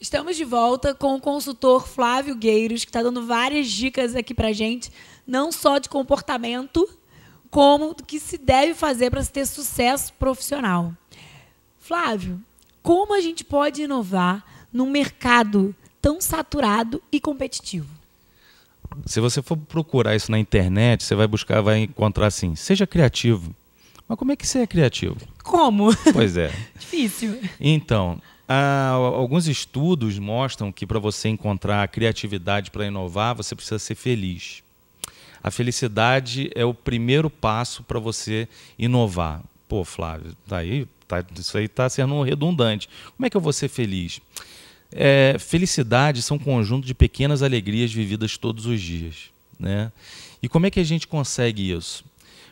Estamos de volta com o consultor Flávio Gueiros, que está dando várias dicas aqui para a gente, não só de comportamento, como do que se deve fazer para se ter sucesso profissional. Flávio, como a gente pode inovar num mercado tão saturado e competitivo? Se você for procurar isso na internet, você vai encontrar assim, seja criativo. Mas como é que você é criativo? Como? Pois é. Difícil. Então, alguns estudos mostram que para você encontrar a criatividade para inovar, você precisa ser feliz. A felicidade é o primeiro passo para você inovar. Pô, Flávio, isso aí está sendo redundante. Como é que eu vou ser feliz? Felicidade são um conjunto de pequenas alegrias vividas todos os dias, né? E como é que a gente consegue isso?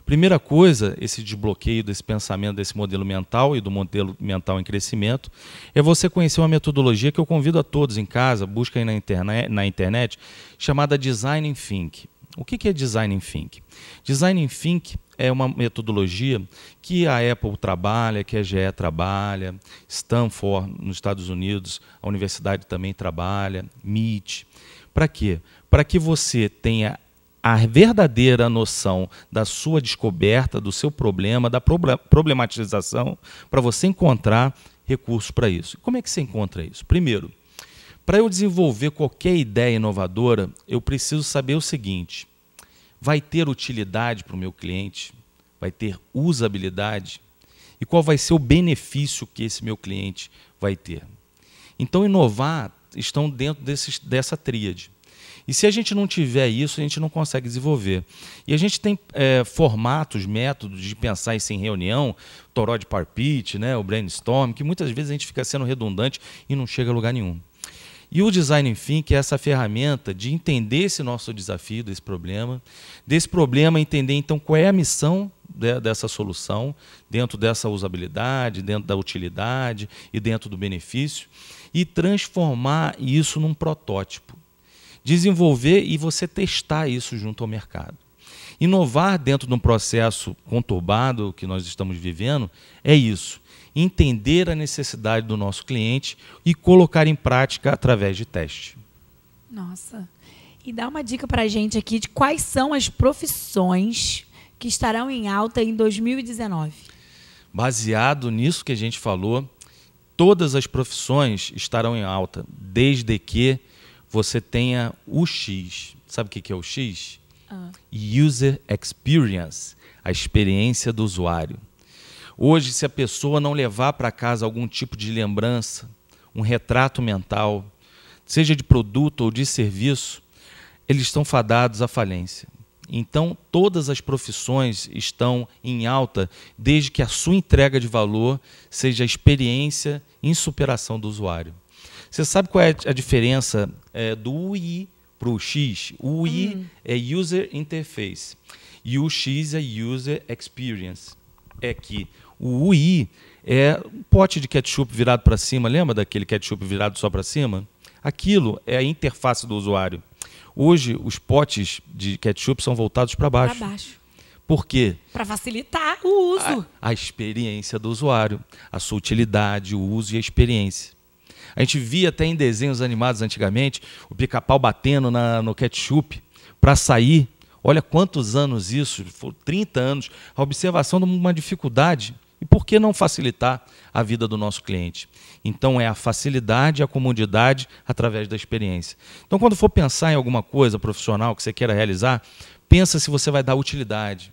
Primeira coisa, esse desbloqueio desse pensamento, desse modelo mental e do modelo mental em crescimento, é você conhecer uma metodologia que eu convido a todos em casa, busca aí na internet, chamada Design Think. O que é Design Think? Design Think é uma metodologia que a Apple trabalha, que a GE trabalha, Stanford nos Estados Unidos, a universidade também trabalha, MIT. Para quê? Para que você tenha a verdadeira noção da sua descoberta, do seu problema, da problematização, para você encontrar recursos para isso. Como é que você encontra isso? Primeiro, para eu desenvolver qualquer ideia inovadora, eu preciso saber o seguinte: vai ter utilidade para o meu cliente? Vai ter usabilidade? E qual vai ser o benefício que esse meu cliente vai ter? Então, inovar estão dentro dessa tríade. E se a gente não tiver isso, a gente não consegue desenvolver. E a gente tem formatos, métodos de pensar isso em reunião, toró de parpite, né, o brainstorm, que muitas vezes a gente fica sendo redundante e não chega a lugar nenhum. E o Design Think é essa ferramenta de entender esse nosso desafio, desse problema entender então qual é a missão dessa solução, dentro dessa usabilidade, dentro da utilidade e dentro do benefício, e transformar isso num protótipo. Desenvolver e você testar isso junto ao mercado. Inovar dentro de um processo conturbado que nós estamos vivendo é isso. Entender a necessidade do nosso cliente e colocar em prática através de teste. Nossa. E dá uma dica para a gente aqui de quais são as profissões que estarão em alta em 2019. Baseado nisso que a gente falou, todas as profissões estarão em alta, desde que você tenha o X. Sabe o que é o X? User Experience, a experiência do usuário. Hoje, se a pessoa não levar para casa algum tipo de lembrança, um retrato mental, seja de produto ou de serviço, eles estão fadados à falência. Então, todas as profissões estão em alta desde que a sua entrega de valor seja a experiência em superação do usuário. Você sabe qual é a diferença do UI para o X? O UI é User Interface e o X é User Experience. É que o UI é um pote de ketchup virado para cima, lembra daquele ketchup virado só para cima? Aquilo é a interface do usuário. Hoje, os potes de ketchup são voltados para baixo. Para baixo. Por quê? Para facilitar o uso. A experiência do usuário, a sua utilidade, o uso e a experiência. A gente via até em desenhos animados antigamente o pica-pau batendo no ketchup para sair. Olha quantos anos isso, 30 anos, a observação de uma dificuldade. E por que não facilitar a vida do nosso cliente? Então é a facilidade e a comodidade através da experiência. Então quando for pensar em alguma coisa profissional que você queira realizar, pensa se você vai dar utilidade,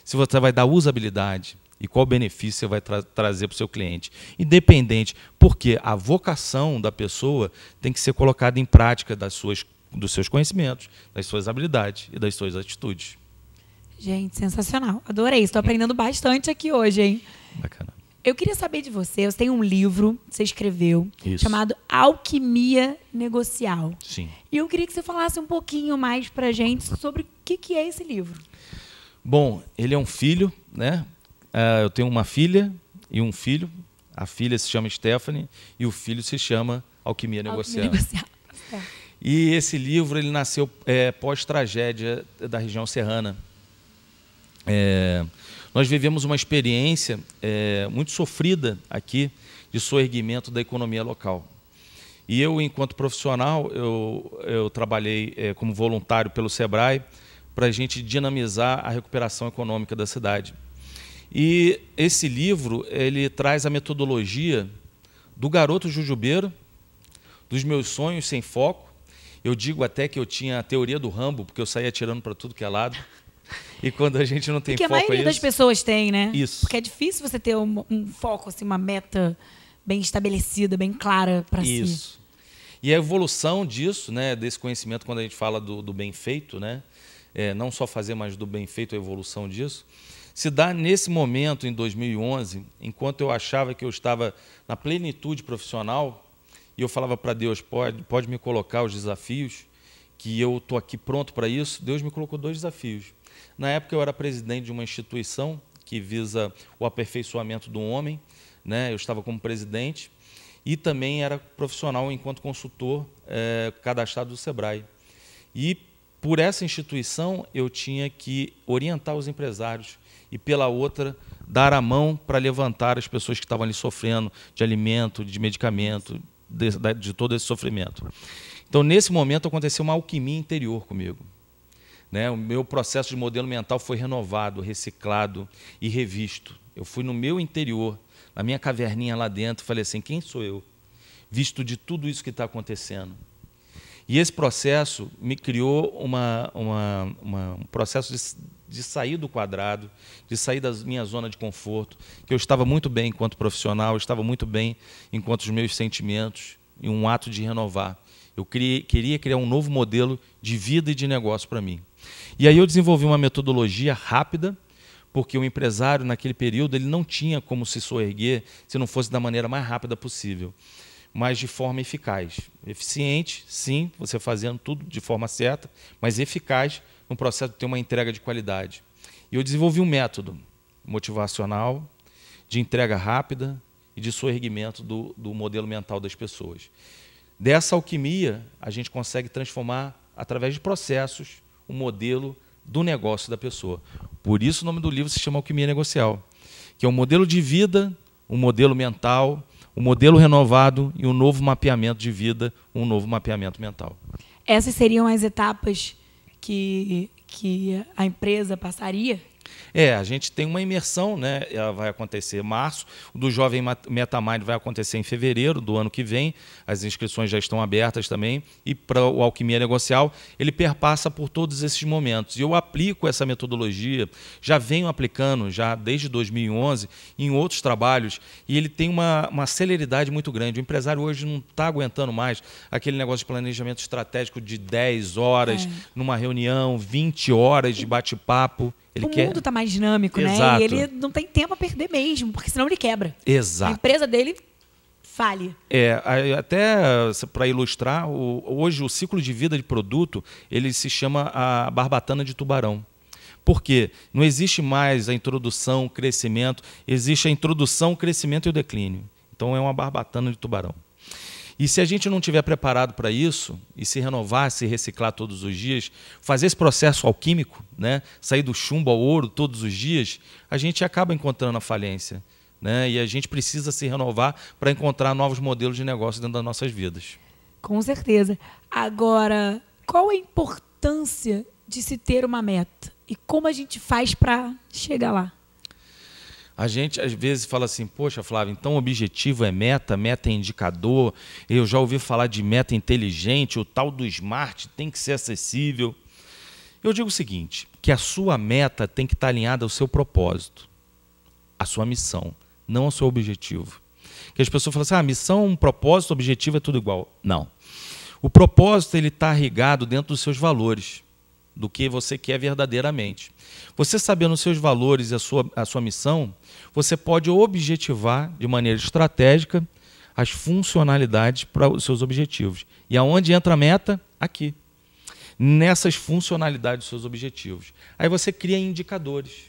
se você vai dar usabilidade e qual benefício você vai trazer para o seu cliente. Independente, porque a vocação da pessoa tem que ser colocada em prática dos seus conhecimentos, das suas habilidades e das suas atitudes. Gente, sensacional. Adorei. Estou aprendendo bastante aqui hoje, hein? Bacana. Eu queria saber de você. Você tem um livro que você escreveu chamado Alquimia Negocial. Sim. E eu queria que você falasse um pouquinho mais para a gente sobre o que é esse livro. Bom, ele é um filho, né? Eu tenho uma filha e um filho. A filha se chama Stephanie e o filho se chama Alquimia Negocial. E esse livro ele nasceu pós-tragédia da região serrana. Nós vivemos uma experiência muito sofrida aqui de soerguimento da economia local. E eu, enquanto profissional, eu trabalhei como voluntário pelo Sebrae para a gente dinamizar a recuperação econômica da cidade. E esse livro ele traz a metodologia do garoto jujubeiro, dos meus sonhos sem foco. Eu digo até que eu tinha a teoria do Rambo, porque eu saía atirando para tudo que é lado. E quando a gente não tem foco, a maioria das pessoas tem, né? Isso. Porque é difícil você ter um foco, assim, uma meta bem estabelecida, bem clara para si. Isso. E a evolução disso, né, desse conhecimento, quando a gente fala do bem feito, né, não só fazer, mas do bem feito, a evolução disso, se dá nesse momento, em 2011, enquanto eu achava que eu estava na plenitude profissional, e eu falava para Deus, pode me colocar os desafios, que eu estou aqui pronto para isso. Deus me colocou 2 desafios. Na época eu era presidente de uma instituição que visa o aperfeiçoamento do homem, né? Eu estava como presidente e também era profissional enquanto consultor cadastrado do Sebrae. E por essa instituição eu tinha que orientar os empresários e pela outra dar a mão para levantar as pessoas que estavam ali sofrendo de alimento, de medicamento, de todo esse sofrimento. Então, nesse momento, aconteceu uma alquimia interior comigo. Né? O meu processo de modelo mental foi renovado, reciclado e revisto. Eu fui no meu interior, na minha caverninha lá dentro, e falei assim, quem sou eu? Visto de tudo isso que está acontecendo. E esse processo me criou um processo de sair do quadrado, de sair da minha zona de conforto, que eu estava muito bem enquanto profissional, eu estava muito bem enquanto os meus sentimentos, e um ato de renovar. Eu queria criar um novo modelo de vida e de negócio para mim. E aí eu desenvolvi uma metodologia rápida, porque o empresário, naquele período, ele não tinha como se soerguer se não fosse da maneira mais rápida possível, mas de forma eficaz. Eficiente, sim, você fazendo tudo de forma certa, mas eficaz no processo de ter uma entrega de qualidade. E eu desenvolvi um método motivacional, de entrega rápida e de soerguimento do modelo mental das pessoas. Dessa alquimia, a gente consegue transformar, através de processos, o modelo do negócio da pessoa. Por isso o nome do livro se chama Alquimia Negocial, que é um modelo de vida, um modelo mental, um modelo renovado e um novo mapeamento de vida, um novo mapeamento mental. Essas seriam as etapas que a empresa passaria? A gente tem uma imersão, né? Ela vai acontecer em março, o do Jovem Metamind vai acontecer em fevereiro do ano que vem, as inscrições já estão abertas também, e para o Alquimia Negocial, ele perpassa por todos esses momentos. E eu aplico essa metodologia, já venho aplicando já desde 2011 em outros trabalhos, e ele tem uma celeridade muito grande. O empresário hoje não está aguentando mais aquele negócio de planejamento estratégico de 10 horas, numa reunião, 20 horas de bate-papo. O mundo está mais dinâmico, Exato. né? E ele não tem tempo a perder mesmo, porque senão ele quebra. Exato. A empresa dele falha. Até para ilustrar, hoje o ciclo de vida de produto ele se chama a barbatana de tubarão. Por quê? Não existe mais a introdução, o crescimento, existe a introdução, o crescimento e o declínio. Então é uma barbatana de tubarão. E se a gente não estiver preparado para isso, e se renovar, se reciclar todos os dias, fazer esse processo alquímico, né? Sair do chumbo ao ouro todos os dias, a gente acaba encontrando a falência. Né? E a gente precisa se renovar para encontrar novos modelos de negócio dentro das nossas vidas. Com certeza. Agora, qual a importância de se ter uma meta? E como a gente faz para chegar lá? A gente, às vezes, fala assim, poxa, Flávio, então o objetivo é meta é indicador, eu já ouvi falar de meta inteligente, o tal do SMART tem que ser acessível. Eu digo o seguinte, que a sua meta tem que estar alinhada ao seu propósito, à sua missão, não ao seu objetivo. Que as pessoas falam assim, missão, propósito, objetivo é tudo igual. Não. O propósito ele está irrigado dentro dos seus valores, do que você quer verdadeiramente. Você sabendo os seus valores e a sua missão, você pode objetivar de maneira estratégica as funcionalidades para os seus objetivos. E aonde entra a meta? Aqui. Nessas funcionalidades dos seus objetivos. Aí você cria indicadores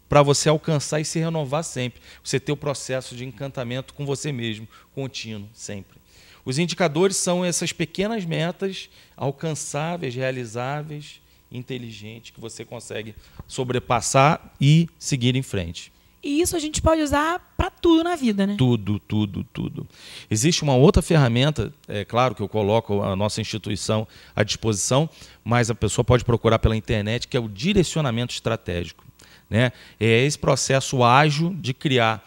para você alcançar e se renovar sempre. Você ter o processo de encantamento com você mesmo, contínuo, sempre. Os indicadores são essas pequenas metas alcançáveis, realizáveis, inteligentes, que você consegue sobrepassar e seguir em frente. E isso a gente pode usar para tudo na vida, né? Tudo, tudo, tudo. Existe uma outra ferramenta, é claro que eu coloco a nossa instituição à disposição, mas a pessoa pode procurar pela internet, que é o direcionamento estratégico, né? É esse processo ágil de criar,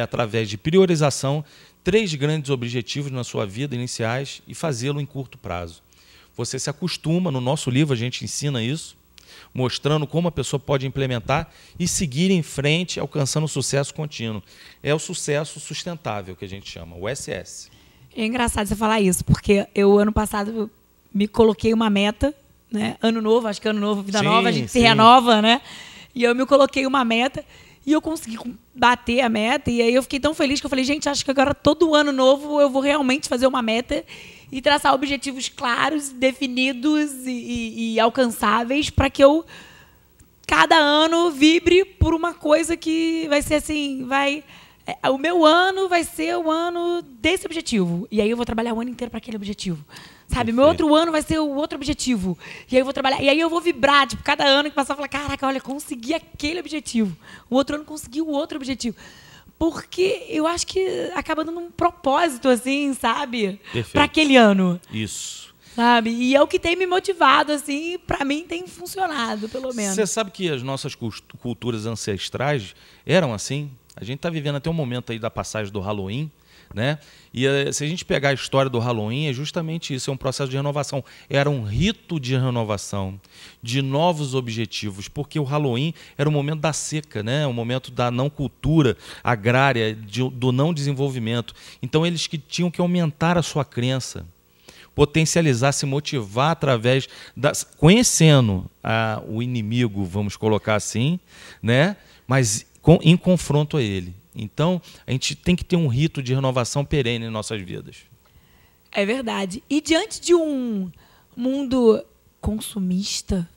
através de priorização, 3 grandes objetivos na sua vida iniciais e fazê-lo em curto prazo. Você se acostuma, no nosso livro a gente ensina isso, mostrando como a pessoa pode implementar e seguir em frente, alcançando sucesso contínuo. É o sucesso sustentável que a gente chama, o SS. É engraçado você falar isso, porque eu, ano passado, me coloquei uma meta, né? Ano novo, acho que ano novo, vida nova, a gente se renova, né? E eu me coloquei uma meta e eu consegui bater a meta. E aí eu fiquei tão feliz que eu falei, gente, acho que agora todo ano novo eu vou realmente fazer uma meta e traçar objetivos claros, definidos e alcançáveis para que eu, cada ano, vibre por uma coisa que vai ser assim, o meu ano vai ser o ano desse objetivo. E aí eu vou trabalhar o ano inteiro para aquele objetivo. Sabe? Meu outro ano vai ser o outro objetivo. E aí eu vou trabalhar. E aí eu vou vibrar, tipo, cada ano que passar, eu falar, caraca, olha, consegui aquele objetivo. O outro ano consegui o outro objetivo. Porque eu acho que acaba dando um propósito, assim, sabe? Para aquele ano. Isso. Sabe? E é o que tem me motivado, assim, para mim tem funcionado, pelo menos. Você sabe que as nossas culturas ancestrais eram assim? A gente está vivendo até um momento aí da passagem do Halloween, né? E se a gente pegar a história do Halloween, é justamente isso, é um processo de renovação. Era um rito de renovação, de novos objetivos, porque o Halloween era o momento da seca, né? O momento da não cultura agrária, do não desenvolvimento. Então eles que tinham que aumentar a sua crença, potencializar, se motivar através conhecendo o inimigo, vamos colocar assim, né? Mas em confronto a ele. Então, a gente tem que ter um rito de renovação perene em nossas vidas. É verdade. E diante de um mundo consumista,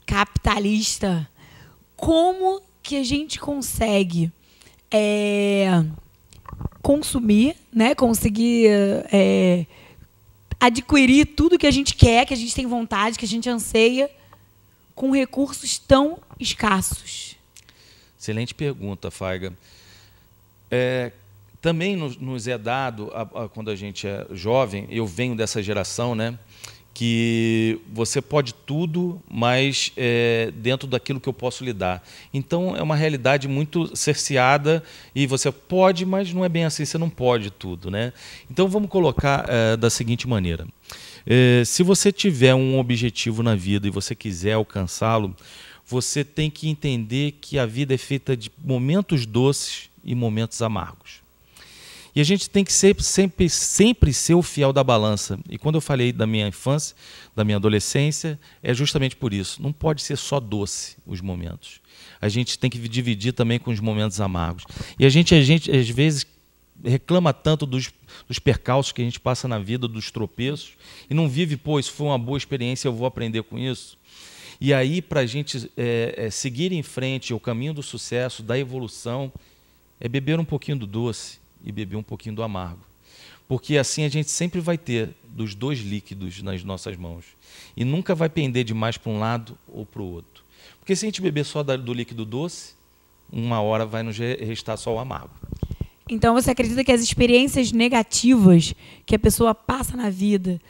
capitalista, como que a gente consegue consumir, né? Conseguir adquirir tudo que a gente quer, que a gente tem vontade, que a gente anseia, com recursos tão escassos? Excelente pergunta, Faiga. Também nos é dado, quando a gente é jovem, eu venho dessa geração, né, que você pode tudo, mas dentro daquilo que eu posso lhe dar. Então, é uma realidade muito cerceada e você pode, mas não é bem assim, você não pode tudo, né? Então, vamos colocar da seguinte maneira. Se você tiver um objetivo na vida e você quiser alcançá-lo, você tem que entender que a vida é feita de momentos doces e momentos amargos. E a gente tem que sempre ser o fiel da balança. E quando eu falei da minha infância, da minha adolescência, é justamente por isso. Não pode ser só doce os momentos. A gente tem que dividir também com os momentos amargos. E a gente às vezes, reclama tanto dos percalços que a gente passa na vida, dos tropeços, e não vive, isso foi uma boa experiência, eu vou aprender com isso. E aí, para a gente seguir em frente o caminho do sucesso, da evolução, é beber um pouquinho do doce e beber um pouquinho do amargo. Porque assim a gente sempre vai ter dos dois líquidos nas nossas mãos. E nunca vai pender demais para um lado ou para o outro. Porque se a gente beber só do líquido doce, uma hora vai nos restar só o amargo. Então você acredita que as experiências negativas que a pessoa passa na vida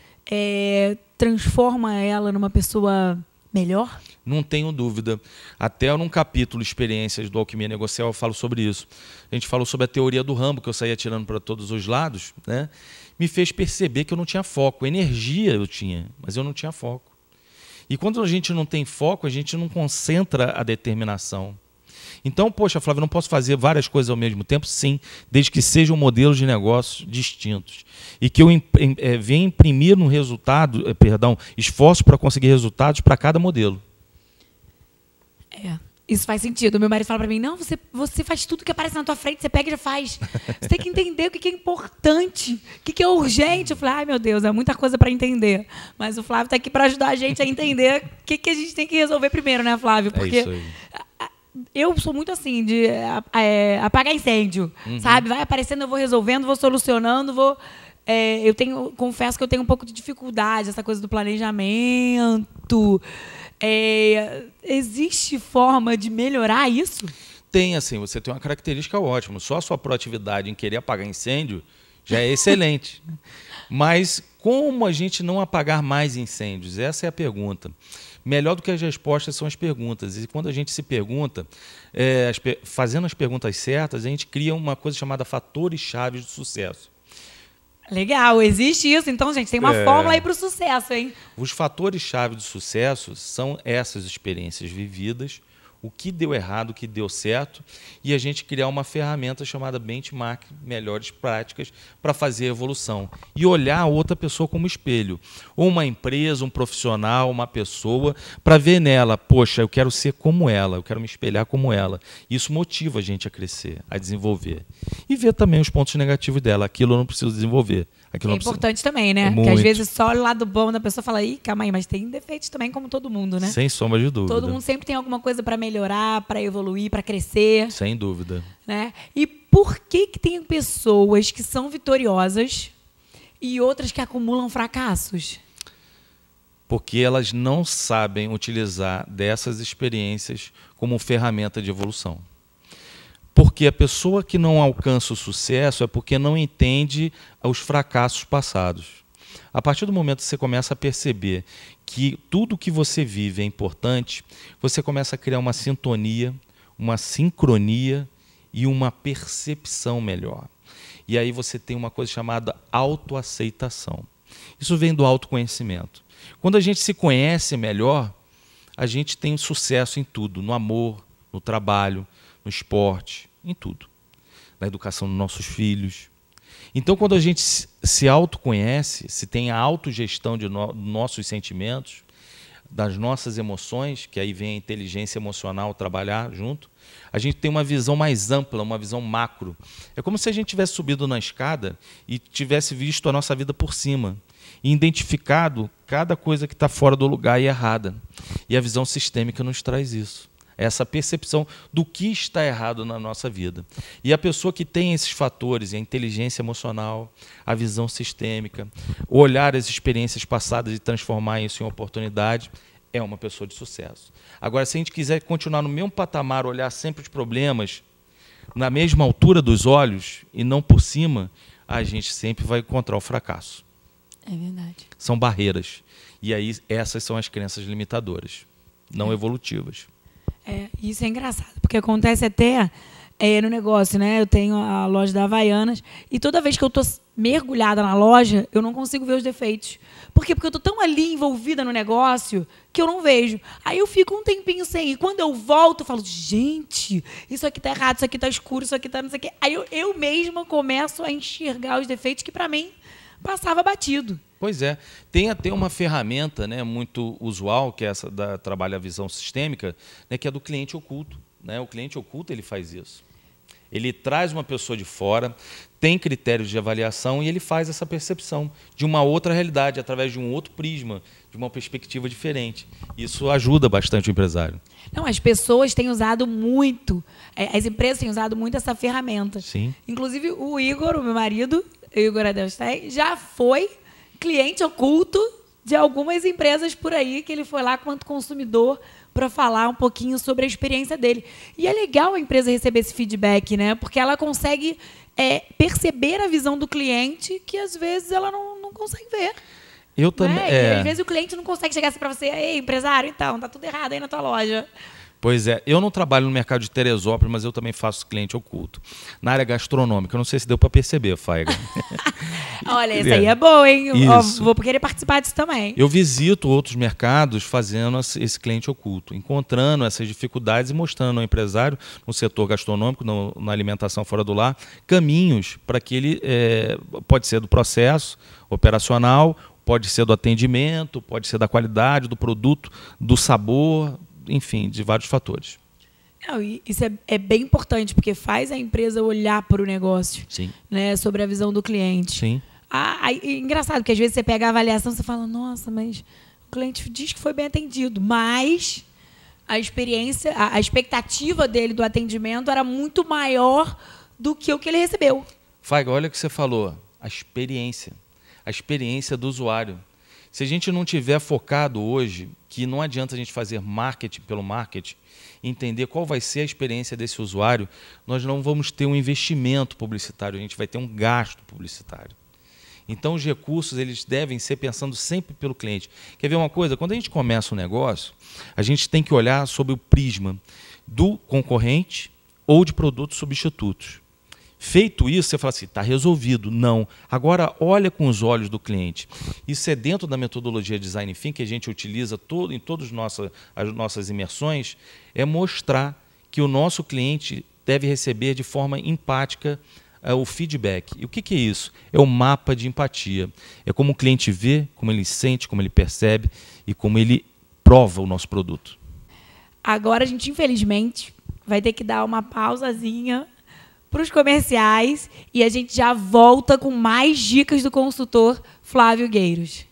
transforma ela numa pessoa melhor? Não tenho dúvida. Até num capítulo Experiências do Alquimia Negocial eu falo sobre isso. A gente falou sobre a teoria do Rambo, que eu saía tirando para todos os lados, né? Me fez perceber que eu não tinha foco. Energia eu tinha, mas eu não tinha foco. E quando a gente não tem foco, a gente não concentra a determinação. Então, poxa, Flávio, eu não posso fazer várias coisas ao mesmo tempo? Sim, desde que sejam modelos de negócios distintos. E que eu venha imprimir no resultado, esforço para conseguir resultados para cada modelo. Isso faz sentido. Meu marido fala para mim, não, você faz tudo que aparece na tua frente, você pega e já faz. Você tem que entender o que é importante, o que é urgente. Eu falei, ai meu Deus, é muita coisa para entender. Mas o Flávio está aqui para ajudar a gente a entender o que a gente tem que resolver primeiro, né, Flávio? Porque isso aí. Eu sou muito assim, de apagar incêndio, sabe? Vai aparecendo, eu vou resolvendo, vou solucionando, confesso que eu tenho um pouco de dificuldade, essa coisa do planejamento. Existe forma de melhorar isso? Tem, assim, você tem uma característica ótima. Só a sua proatividade em querer apagar incêndio já é excelente. Mas como a gente não apagar mais incêndios? Essa é a pergunta. Melhor do que as respostas são as perguntas. E quando a gente se pergunta, fazendo as perguntas certas, a gente cria uma coisa chamada fatores chaves do sucesso. Legal, existe isso. Então, gente, tem uma fórmula aí para o sucesso, hein? Os fatores chaves do sucesso são essas experiências vividas, o que deu errado, o que deu certo, e a gente criar uma ferramenta chamada benchmark, melhores práticas, para fazer a evolução. E olhar a outra pessoa como espelho. Ou uma empresa, um profissional, uma pessoa, para ver nela, poxa, eu quero ser como ela, eu quero me espelhar como ela. Isso motiva a gente a crescer, a desenvolver. E ver também os pontos negativos dela. Aquilo eu não preciso desenvolver. Aquilo É não importante também, né? Muito. Porque às vezes só o lado bom da pessoa fala, ih, calma aí, mas tem defeitos também, como todo mundo, né? Sem sombra de dúvida. Todo mundo sempre tem alguma coisa para melhorar, para evoluir, para crescer. Sem dúvida. Né? E por que tem pessoas que são vitoriosas e outras que acumulam fracassos? Porque elas não sabem utilizar dessas experiências como ferramenta de evolução. Porque a pessoa que não alcança o sucesso é porque não entende os fracassos passados. A partir do momento que você começa a perceber que tudo que você vive é importante, você começa a criar uma sintonia, uma sincronia e uma percepção melhor. E aí você tem uma coisa chamada autoaceitação. Isso vem do autoconhecimento. Quando a gente se conhece melhor, a gente tem sucesso em tudo, no amor, no trabalho, no esporte, em tudo. Na educação dos nossos filhos. Então, quando a gente se autoconhece, se tem a autogestão de nossos sentimentos, das nossas emoções, que aí vem a inteligência emocional trabalhar junto, a gente tem uma visão mais ampla, uma visão macro. É como se a gente tivesse subido na escada e tivesse visto a nossa vida por cima e identificado cada coisa que está fora do lugar e errada. E a visão sistêmica nos traz isso. Essa percepção do que está errado na nossa vida. E a pessoa que tem esses fatores, a inteligência emocional, a visão sistêmica, olhar as experiências passadas e transformar isso em oportunidade, é uma pessoa de sucesso. Agora, se a gente quiser continuar no mesmo patamar, olhar sempre os problemas na mesma altura dos olhos e não por cima, a gente sempre vai encontrar o fracasso. É verdade. São barreiras. E aí essas são as crenças limitadoras, não evolutivas. Isso é engraçado, porque acontece até no negócio, né? Eu tenho a loja da Havaianas e toda vez que eu tô mergulhada na loja, eu não consigo ver os defeitos. Por quê? Porque eu tô tão ali envolvida no negócio que eu não vejo. Aí eu fico um tempinho sem. E quando eu volto, eu falo, gente, isso aqui tá errado, isso aqui tá escuro, isso aqui tá não sei o quê. Aí eu mesma começo a enxergar os defeitos que, para mim, passava batido. Pois é. Tem até uma ferramenta, né, muito usual, que é essa da trabalha a visão sistêmica, né, que é do cliente oculto. Né? O cliente oculto ele faz isso. Ele traz uma pessoa de fora, tem critérios de avaliação e ele faz essa percepção de uma outra realidade, através de um outro prisma, de uma perspectiva diferente. Isso ajuda bastante o empresário. Não, as pessoas têm usado muito, as empresas têm usado muito essa ferramenta. Sim. Inclusive o Igor, o meu marido, o Igor Adelstein, já foi cliente oculto de algumas empresas por aí, que ele foi lá quanto consumidor para falar um pouquinho sobre a experiência dele. E é legal a empresa receber esse feedback, né? Porque ela consegue perceber a visão do cliente que às vezes ela não consegue ver. Eu também. Né? E às vezes o cliente não consegue chegar assim para você, ei, empresário, então, tá tudo errado aí na tua loja. Pois é, eu não trabalho no mercado de Teresópolis, mas eu também faço cliente oculto. Na área gastronômica, eu não sei se deu para perceber, Faiga. Olha, isso aí é bom, hein? Ó, Isso. vou querer participar disso também. Eu visito outros mercados fazendo esse cliente oculto, encontrando essas dificuldades e mostrando ao empresário, no setor gastronômico, na alimentação fora do lar, caminhos para que ele, pode ser do processo operacional, pode ser do atendimento, pode ser da qualidade do produto, do sabor, enfim, de vários fatores. Não, isso é bem importante, porque faz a empresa olhar para o negócio. Sim. Né, sobre a visão do cliente. Sim. Engraçado, que às vezes você pega a avaliação e você fala, nossa, mas o cliente diz que foi bem atendido, mas a experiência, a expectativa dele do atendimento era muito maior do que o que ele recebeu. Faiga, olha o que você falou, a experiência do usuário. Se a gente não tiver focado hoje que não adianta a gente fazer marketing pelo marketing, entender qual vai ser a experiência desse usuário, nós não vamos ter um investimento publicitário, a gente vai ter um gasto publicitário. Então, os recursos eles devem ser pensando sempre pelo cliente. Quer ver uma coisa? Quando a gente começa um negócio, a gente tem que olhar sob o prisma do concorrente ou de produtos substitutos. Feito isso, você fala assim, está resolvido. Não. Agora, olha com os olhos do cliente. Isso é dentro da metodologia Design Thinking, que a gente utiliza em todas as nossas imersões, é mostrar que o nosso cliente deve receber de forma empática o feedback. E o que é isso? É o mapa de empatia. É como o cliente vê, como ele sente, como ele percebe e como ele prova o nosso produto. Agora a gente, infelizmente, vai ter que dar uma pausazinha para os comerciais e a gente já volta com mais dicas do consultor Flávio Gueiros.